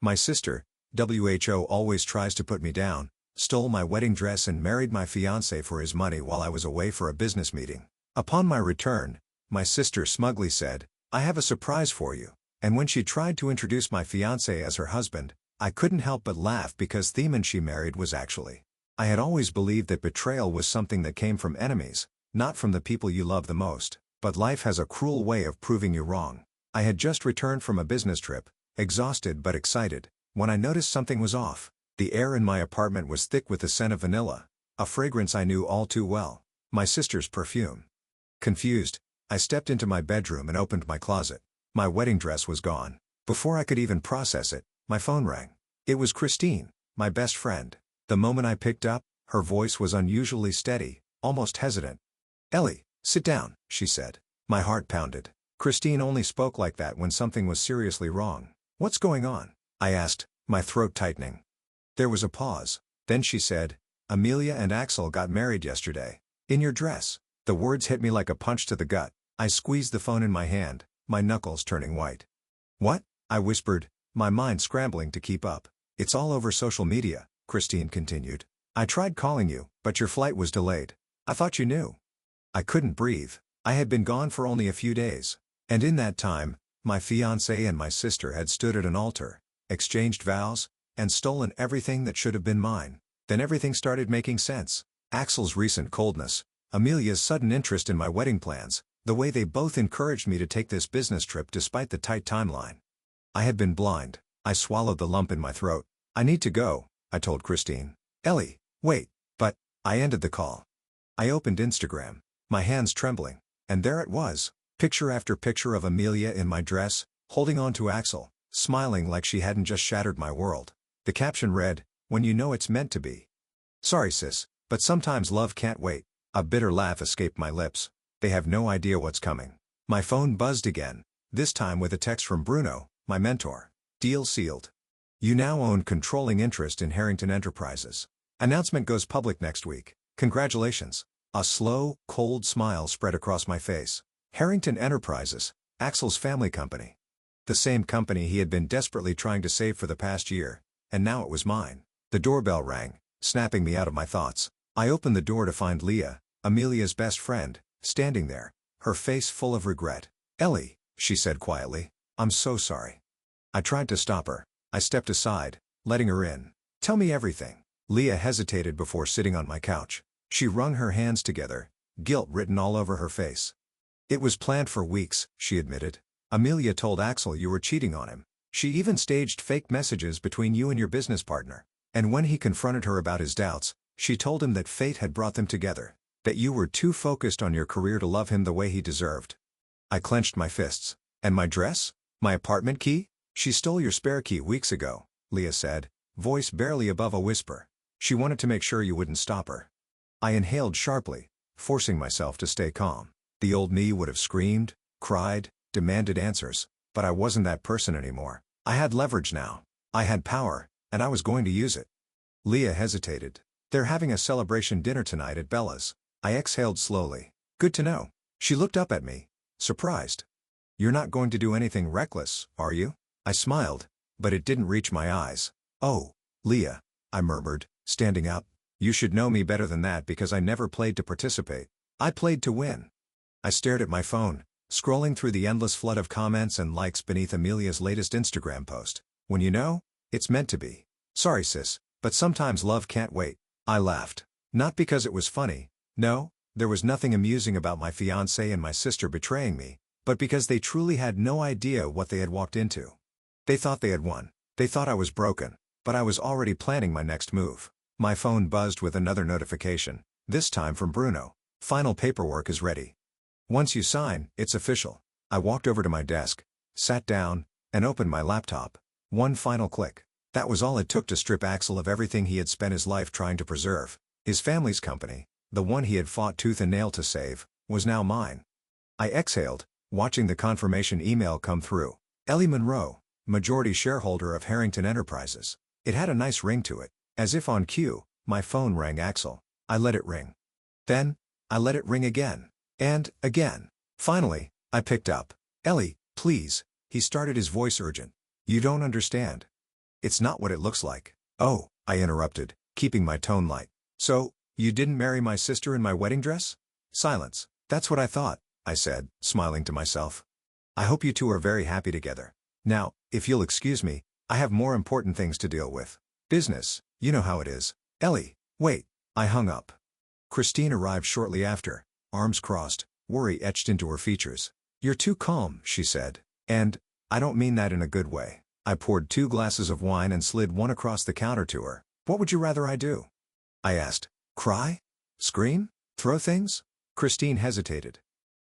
My sister, WHO, always tries to put me down, stole my wedding dress and married my fiancé for his money while I was away for a business meeting. Upon my return, my sister smugly said, "I have a surprise for you." And when she tried to introduce my fiancé as her husband, I couldn't help but laugh because Therman she married was actually. I had always believed that betrayal was something that came from enemies, not from the people you love the most, but life has a cruel way of proving you wrong. I had just returned from a business trip, exhausted but excited, when I noticed something was off. The air in my apartment was thick with the scent of vanilla, a fragrance I knew all too well, my sister's perfume. Confused, I stepped into my bedroom and opened my closet. My wedding dress was gone. Before I could even process it, my phone rang. It was Christine, my best friend. The moment I picked up, her voice was unusually steady, almost hesitant. "Ellie, sit down," she said. My heart pounded. Christine only spoke like that when something was seriously wrong. "What's going on?" I asked, my throat tightening. There was a pause. Then she said, "Amelia and Axel got married yesterday. In your dress." The words hit me like a punch to the gut. I squeezed the phone in my hand, my knuckles turning white. "What?" I whispered, my mind scrambling to keep up. "It's all over social media," Christine continued. "I tried calling you, but your flight was delayed. I thought you knew." I couldn't breathe. I had been gone for only a few days. And in that time, my fiancé and my sister had stood at an altar, exchanged vows, and stolen everything that should have been mine. Then everything started making sense. Axel's recent coldness, Amelia's sudden interest in my wedding plans, the way they both encouraged me to take this business trip despite the tight timeline. I had been blind. I swallowed the lump in my throat. "I need to go," I told Christine. "Ellie, wait." But I ended the call. I opened Instagram, my hands trembling, and there it was, picture after picture of Amelia in my dress, holding on to Axel, smiling like she hadn't just shattered my world. The caption read, "When you know it's meant to be." "Sorry sis, but sometimes love can't wait." A bitter laugh escaped my lips. They have no idea what's coming. My phone buzzed again, this time with a text from Bruno, my mentor. "Deal sealed. You now own controlling interest in Harrington Enterprises. Announcement goes public next week. Congratulations." A slow, cold smile spread across my face. Harrington Enterprises, Axel's family company. The same company he had been desperately trying to save for the past year, and now it was mine. The doorbell rang, snapping me out of my thoughts. I opened the door to find Leah, Amelia's best friend, standing there, her face full of regret. "Ellie," she said quietly, "I'm so sorry." I tried to stop her. I stepped aside, letting her in. "Tell me everything." Leah hesitated before sitting on my couch. She wrung her hands together, guilt written all over her face. "It was planned for weeks," she admitted. "Amelia told Axel you were cheating on him. She even staged fake messages between you and your business partner. And when he confronted her about his doubts, she told him that fate had brought them together, that you were too focused on your career to love him the way he deserved." I clenched my fists. "And my dress? My apartment key?" "She stole your spare key weeks ago," Leah said, voice barely above a whisper. "She wanted to make sure you wouldn't stop her." I inhaled sharply, forcing myself to stay calm. The old me would have screamed, cried, demanded answers, but I wasn't that person anymore. I had leverage now. I had power, and I was going to use it. Leah hesitated. "They're having a celebration dinner tonight at Bella's." I exhaled slowly. "Good to know." She looked up at me, surprised. "You're not going to do anything reckless, are you?" I smiled, but it didn't reach my eyes. "Oh, Leah," I murmured, standing up. "You should know me better than that because I never played to participate. I played to win." I stared at my phone, scrolling through the endless flood of comments and likes beneath Amelia's latest Instagram post. "When you know, it's meant to be." "Sorry sis, but sometimes love can't wait." I laughed. Not because it was funny. No, there was nothing amusing about my fiancé and my sister betraying me, but because they truly had no idea what they had walked into. They thought they had won. They thought I was broken, but I was already planning my next move. My phone buzzed with another notification, this time from Bruno. "Final paperwork is ready. Once you sign, it's official." I walked over to my desk, sat down, and opened my laptop. One final click. That was all it took to strip Axel of everything he had spent his life trying to preserve. His family's company, the one he had fought tooth and nail to save, was now mine. I exhaled, watching the confirmation email come through. Ellie Monroe, majority shareholder of Harrington Enterprises. It had a nice ring to it. As if on cue, my phone rang Axel. I let it ring. Then, I let it ring again. And, again. Finally, I picked up. "Ellie, please," he started, his voice urgent. "You don't understand. It's not what it looks like. Oh, I interrupted, keeping my tone light. So, you didn't marry my sister in my wedding dress? Silence. That's what I thought, I said, smiling to myself. I hope you two are very happy together. Now, if you'll excuse me, I have more important things to deal with. Business, you know how it is. Ellie, wait. I hung up. Christine arrived shortly after, arms crossed, worry etched into her features. You're too calm, she said. And, I don't mean that in a good way. I poured 2 glasses of wine and slid one across the counter to her. What would you rather I do? I asked. Cry? Scream? Throw things? Christine hesitated.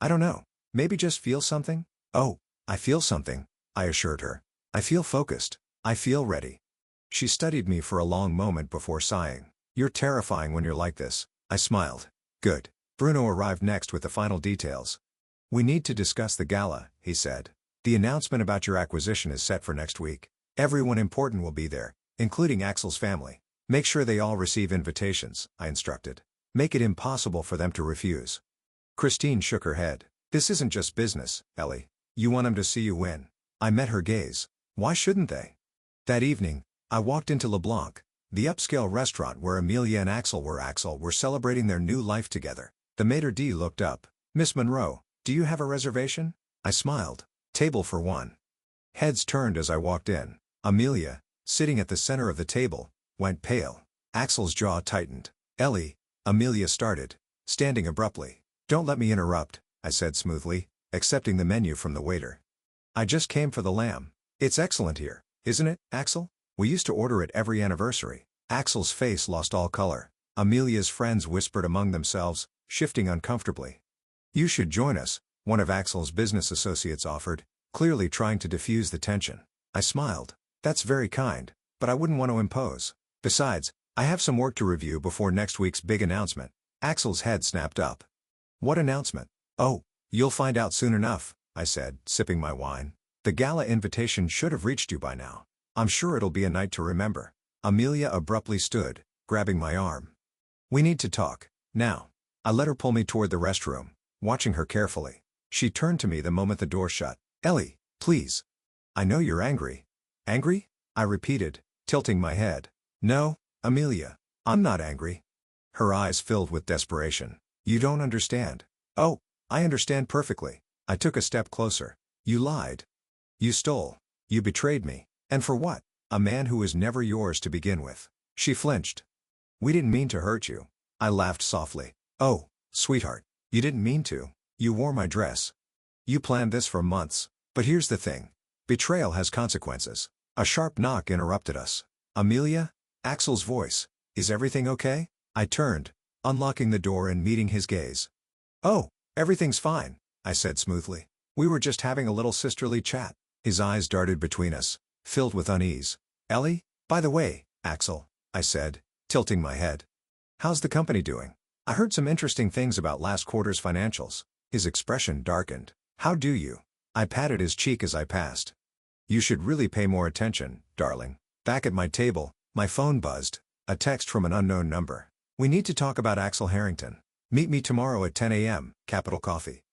I don't know. Maybe just feel something? Oh, I feel something, I assured her. I feel focused. I feel ready. She studied me for a long moment before sighing. You're terrifying when you're like this, I smiled. Good. Bruno arrived next with the final details. We need to discuss the gala, he said. The announcement about your acquisition is set for next week. Everyone important will be there, including Axel's family. Make sure they all receive invitations, I instructed. Make it impossible for them to refuse. Christine shook her head. This isn't just business, Ellie. You want them to see you win. I met her gaze. Why shouldn't they? That evening, I walked into LeBlanc, the upscale restaurant where Amelia and Axel were celebrating their new life together. The maitre d' looked up. Miss Monroe, do you have a reservation? I smiled. Table for 1. Heads turned as I walked in. Amelia, sitting at the center of the table, went pale. Axel's jaw tightened. Ellie, Amelia started, standing abruptly. Don't let me interrupt, I said smoothly, accepting the menu from the waiter. I just came for the lamb. It's excellent here, isn't it, Axel? We used to order it every anniversary. Axel's face lost all color. Amelia's friends whispered among themselves, shifting uncomfortably. You should join us, one of Axel's business associates offered, clearly trying to diffuse the tension. I smiled. That's very kind, but I wouldn't want to impose. Besides, I have some work to review before next week's big announcement. Axel's head snapped up. What announcement? Oh, you'll find out soon enough, I said, sipping my wine. The gala invitation should have reached you by now. I'm sure it'll be a night to remember. Amelia abruptly stood, grabbing my arm. We need to talk, now. I let her pull me toward the restroom, watching her carefully. She turned to me the moment the door shut. Ellie, please. I know you're angry. Angry? I repeated, tilting my head. No, Amelia, I'm not angry. Her eyes filled with desperation. You don't understand. Oh, I understand perfectly. I took a step closer. You lied. You stole. You betrayed me. And for what? A man who was never yours to begin with. She flinched. We didn't mean to hurt you. I laughed softly. Oh, sweetheart, you didn't mean to. You wore my dress. You planned this for months. But here's the thing. Betrayal has consequences. A sharp knock interrupted us. Amelia? Axel's voice. Is everything okay? I turned, unlocking the door and meeting his gaze. Oh, everything's fine, I said smoothly. We were just having a little sisterly chat. His eyes darted between us, filled with unease. Ellie? By the way, Axel, I said, tilting my head. How's the company doing? I heard some interesting things about last quarter's financials. His expression darkened. How do you? I patted his cheek as I passed. You should really pay more attention, darling. Back at my table, my phone buzzed. A text from an unknown number. We need to talk about Axel Harrington. Meet me tomorrow at 10 a.m., Capital Coffee.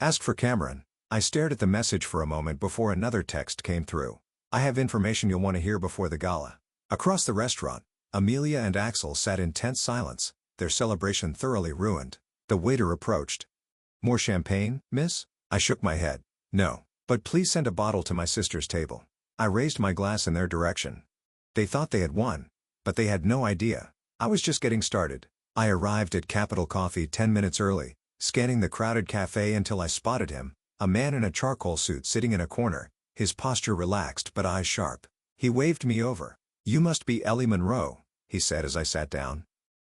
Ask for Cameron. I stared at the message for a moment before another text came through. I have information you'll want to hear before the gala. Across the restaurant, Amelia and Axel sat in tense silence, their celebration thoroughly ruined. The waiter approached. More champagne, miss? I shook my head. No, but please send a bottle to my sister's table. I raised my glass in their direction. They thought they had won, but they had no idea. I was just getting started. I arrived at Capital Coffee 10 minutes early, scanning the crowded cafe until I spotted him, a man in a charcoal suit sitting in a corner, his posture relaxed but eyes sharp. He waved me over. You must be Ellie Monroe, he said as I sat down.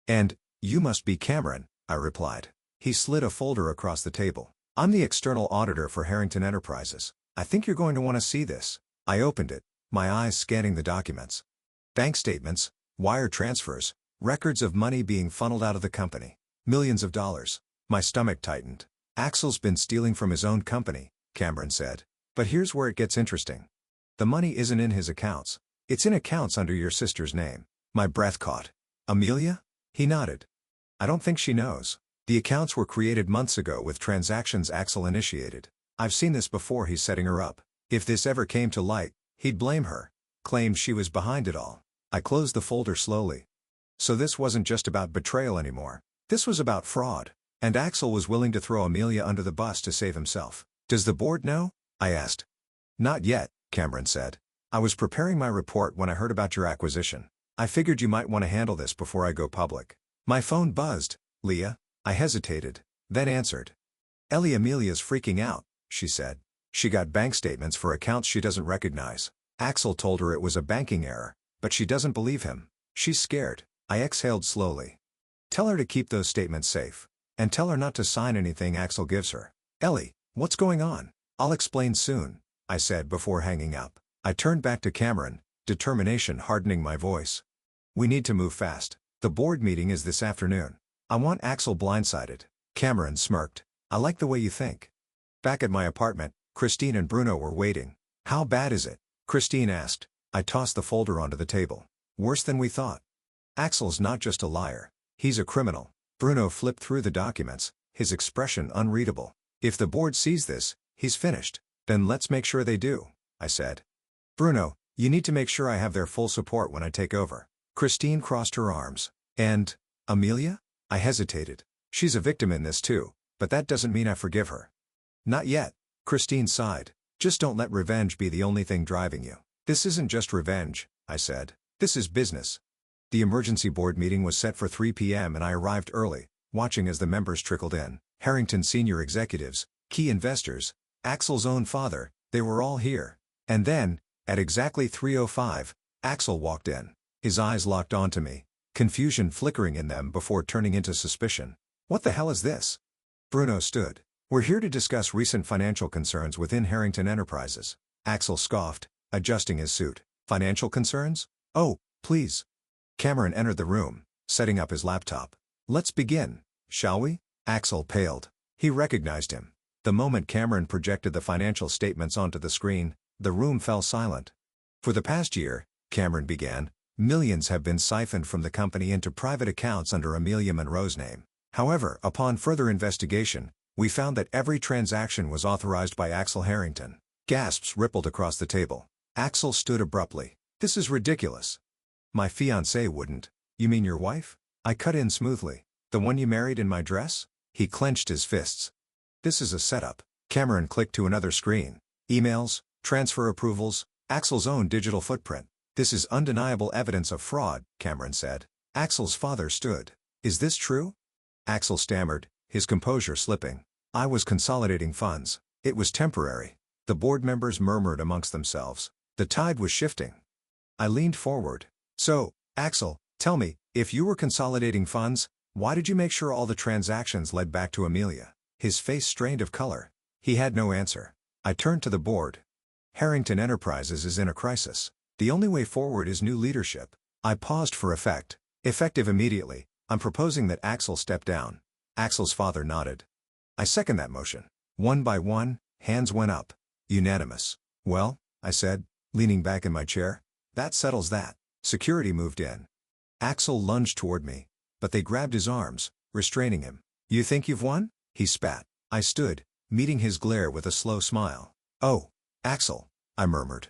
And, you must be Cameron, I replied. He slid a folder across the table. I'm the external auditor for Harrington Enterprises. I think you're going to want to see this. I opened it, my eyes scanning the documents. Bank statements, wire transfers, records of money being funneled out of the company. Millions of dollars. My stomach tightened. Axel's been stealing from his own company, Cameron said. But here's where it gets interesting. The money isn't in his accounts. It's in accounts under your sister's name. My breath caught. Amelia? He nodded. I don't think she knows. The accounts were created months ago with transactions Axel initiated. I've seen this before. He's setting her up. If this ever came to light, he'd blame her. claimed she was behind it all. I closed the folder slowly. So this wasn't just about betrayal anymore. This was about fraud. And Axel was willing to throw Amelia under the bus to save himself. Does the board know? I asked. Not yet, Cameron said. I was preparing my report when I heard about your acquisition. I figured you might want to handle this before I go public. My phone buzzed. Leah? I hesitated, then answered. Ellie, Amelia's freaking out, she said. She got bank statements for accounts she doesn't recognize. Axel told her it was a banking error, but she doesn't believe him. She's scared. I exhaled slowly. Tell her to keep those statements safe. And tell her not to sign anything Axel gives her. Ellie, what's going on? I'll explain soon, I said before hanging up. I turned back to Cameron, determination hardening my voice. We need to move fast. The board meeting is this afternoon. I want Axel blindsided. Cameron smirked. I like the way you think. Back at my apartment, Christine and Bruno were waiting. How bad is it? Christine asked. I tossed the folder onto the table. Worse than we thought. Axel's not just a liar. He's a criminal. Bruno flipped through the documents, his expression unreadable. If the board sees this, he's finished. Then let's make sure they do, I said. Bruno, you need to make sure I have their full support when I take over. Christine crossed her arms. And, Amelia? I hesitated. She's a victim in this too, but that doesn't mean I forgive her. Not yet, Christine sighed. Just don't let revenge be the only thing driving you. This isn't just revenge, I said. This is business. The emergency board meeting was set for 3 p.m. and I arrived early, watching as the members trickled in. Harrington's senior executives, key investors, Axel's own father, they were all here. And then, at exactly 3:05, Axel walked in. His eyes locked onto me, confusion flickering in them before turning into suspicion. What the hell is this? Bruno stood. We're here to discuss recent financial concerns within Harrington Enterprises. Axel scoffed, adjusting his suit. Financial concerns? Oh, please. Cameron entered the room, setting up his laptop. Let's begin, shall we? Axel paled. He recognized him. The moment Cameron projected the financial statements onto the screen, the room fell silent. For the past year, Cameron began, millions have been siphoned from the company into private accounts under Amelia Monroe's name. However, upon further investigation, we found that every transaction was authorized by Axel Harrington. Gasps rippled across the table. Axel stood abruptly. This is ridiculous. My fiancé wouldn't. You mean your wife? I cut in smoothly. The one you married in my dress? He clenched his fists. This is a setup. Cameron clicked to another screen. Emails, transfer approvals, Axel's own digital footprint. This is undeniable evidence of fraud, Cameron said. Axel's father stood. Is this true? Axel stammered, his composure slipping. I was consolidating funds. It was temporary. The board members murmured amongst themselves. The tide was shifting. I leaned forward. So, Axel, tell me, if you were consolidating funds, why did you make sure all the transactions led back to Amelia? His face strained of color. He had no answer. I turned to the board. Harrington Enterprises is in a crisis. The only way forward is new leadership. I paused for effect. Effective immediately, I'm proposing that Axel step down. Axel's father nodded. I second that motion. One by one, hands went up. Unanimous. Well, I said, leaning back in my chair, that settles that. Security moved in. Axel lunged toward me, but they grabbed his arms, restraining him. You think you've won? He spat. I stood, meeting his glare with a slow smile. Oh, Axel, I murmured.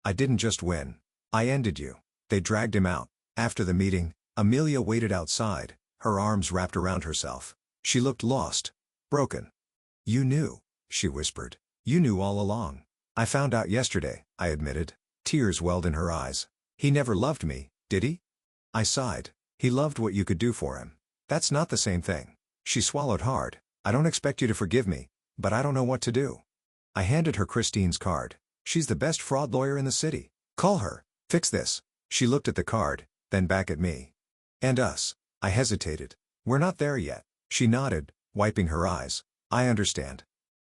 I didn't just win. I ended you. They dragged him out. After the meeting, Amelia waited outside, her arms wrapped around herself. She looked lost, broken. You knew, she whispered. You knew all along. I found out yesterday, I admitted. Tears welled in her eyes. He never loved me, did he? I sighed. He loved what you could do for him. That's not the same thing. She swallowed hard. I don't expect you to forgive me, but I don't know what to do. I handed her Christine's card. She's the best fraud lawyer in the city. Call her. Fix this. She looked at the card, then back at me. And us. I hesitated. We're not there yet. She nodded, wiping her eyes. I understand.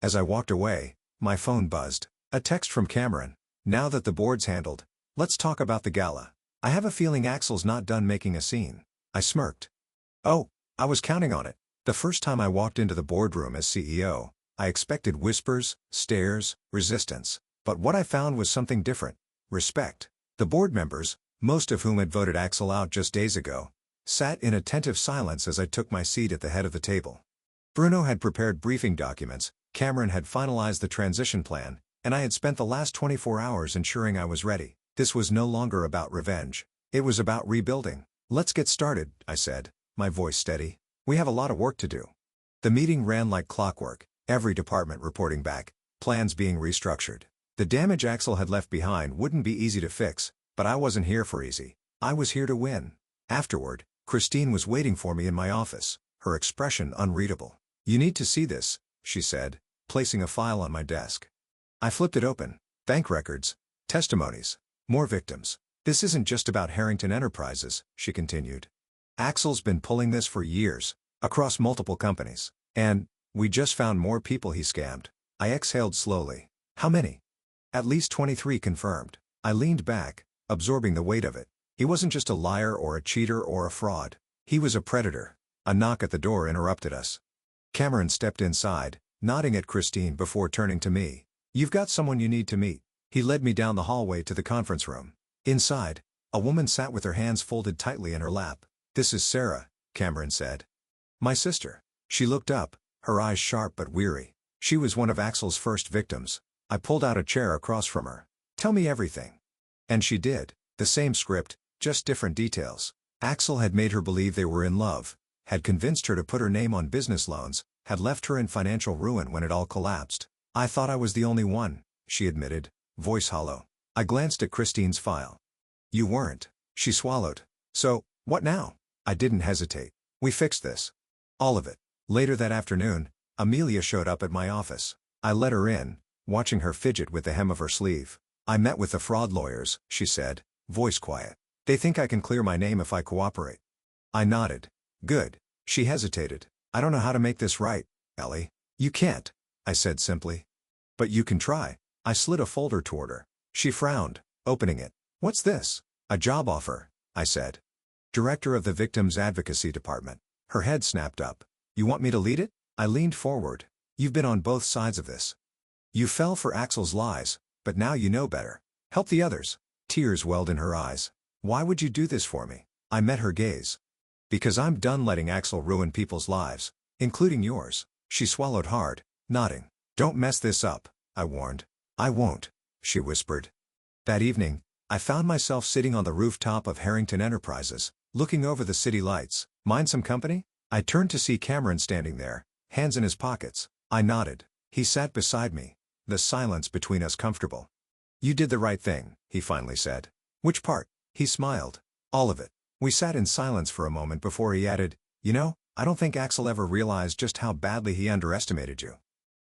As I walked away, my phone buzzed. A text from Cameron. Now that the board's handled, let's talk about the gala. I have a feeling Axel's not done making a scene. I smirked. Oh, I was counting on it. The first time I walked into the boardroom as CEO, I expected whispers, stares, resistance. But what I found was something different. Respect. The board members, most of whom had voted Axel out just days ago, sat in attentive silence as I took my seat at the head of the table. Bruno had prepared briefing documents, Cameron had finalized the transition plan, and I had spent the last 24 hours ensuring I was ready. This was no longer about revenge. It was about rebuilding. "Let's get started," I said, my voice steady. "We have a lot of work to do." The meeting ran like clockwork, every department reporting back, plans being restructured. The damage Axel had left behind wouldn't be easy to fix, but I wasn't here for easy. I was here to win. Afterward, Christine was waiting for me in my office, her expression unreadable. "You need to see this," she said, placing a file on my desk. I flipped it open. Bank records, testimonies, more victims. "This isn't just about Harrington Enterprises," she continued. "Axel's been pulling this for years, across multiple companies. And we just found more people he scammed." I exhaled slowly. "How many?" "At least 23 confirmed." I leaned back, absorbing the weight of it. He wasn't just a liar or a cheater or a fraud. He was a predator. A knock at the door interrupted us. Cameron stepped inside, nodding at Christine before turning to me. "You've got someone you need to meet." He led me down the hallway to the conference room. Inside, a woman sat with her hands folded tightly in her lap. "This is Sarah," Cameron said. "My sister." She looked up, her eyes sharp but weary. She was one of Axel's first victims. I pulled out a chair across from her. "Tell me everything." And she did. The same script, just different details. Axel had made her believe they were in love, had convinced her to put her name on business loans, had left her in financial ruin when it all collapsed. "I thought I was the only one," she admitted, voice hollow. I glanced at Christine's file. "You weren't." She swallowed. "So, what now?" I didn't hesitate. "We fixed this. All of it." Later that afternoon, Amelia showed up at my office. I let her in, watching her fidget with the hem of her sleeve. "I met with the fraud lawyers," she said, voice quiet. "They think I can clear my name if I cooperate." I nodded. "Good." She hesitated. "I don't know how to make this right, Ellie." "You can't," I said simply. "But you can try." I slid a folder toward her. She frowned, opening it. "What's this?" "A job offer," I said. "Director of the Victims Advocacy Department." Her head snapped up. "You want me to lead it?" I leaned forward. "You've been on both sides of this. You fell for Axel's lies, but now you know better. Help the others." Tears welled in her eyes. "Why would you do this for me?" I met her gaze. "Because I'm done letting Axel ruin people's lives, including yours." She swallowed hard, nodding. "Don't mess this up," I warned. "I won't," she whispered. That evening, I found myself sitting on the rooftop of Harrington Enterprises, looking over the city lights. "Mind some company?" I turned to see Cameron standing there, hands in his pockets. I nodded. He sat beside me, the silence between us comfortable. "You did the right thing," he finally said. "Which part?" He smiled. "All of it." We sat in silence for a moment before he added, "You know, I don't think Axel ever realized just how badly he underestimated you."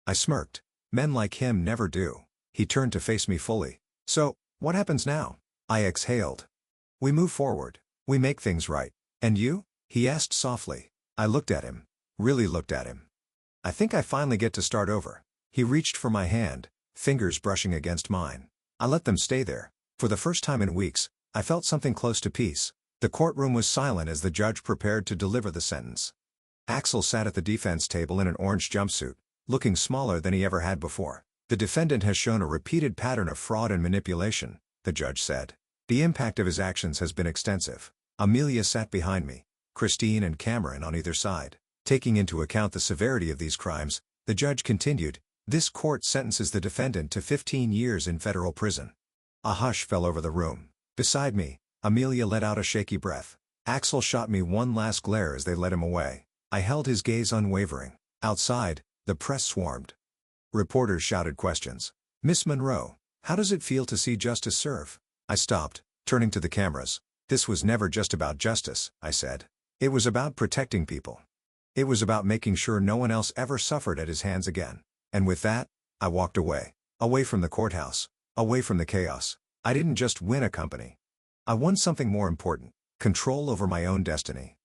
I smirked. "Men like him never do." He turned to face me fully. "So, what happens now?" I exhaled. "We move forward. We make things right. And you?" he asked softly. I looked at him. Really looked at him. "I think I finally get to start over." He reached for my hand, fingers brushing against mine. I let them stay there. For the first time in weeks, I felt something close to peace. The courtroom was silent as the judge prepared to deliver the sentence. Axel sat at the defense table in an orange jumpsuit, looking smaller than he ever had before. "The defendant has shown a repeated pattern of fraud and manipulation," the judge said. "The impact of his actions has been extensive." Amelia sat behind me, Christine and Cameron on either side. Taking into account the severity of these crimes, the judge continued, "This court sentences the defendant to 15 years in federal prison." A hush fell over the room. Beside me, Amelia let out a shaky breath. Axel shot me one last glare as they led him away. I held his gaze unwavering. Outside, the press swarmed. Reporters shouted questions. "Miss Monroe, how does it feel to see justice served?" I stopped, turning to the cameras. "This was never just about justice," I said. "It was about protecting people. It was about making sure no one else ever suffered at his hands again." And with that, I walked away. Away from the courthouse. Away from the chaos. I didn't just win a company. I won something more important. Control over my own destiny.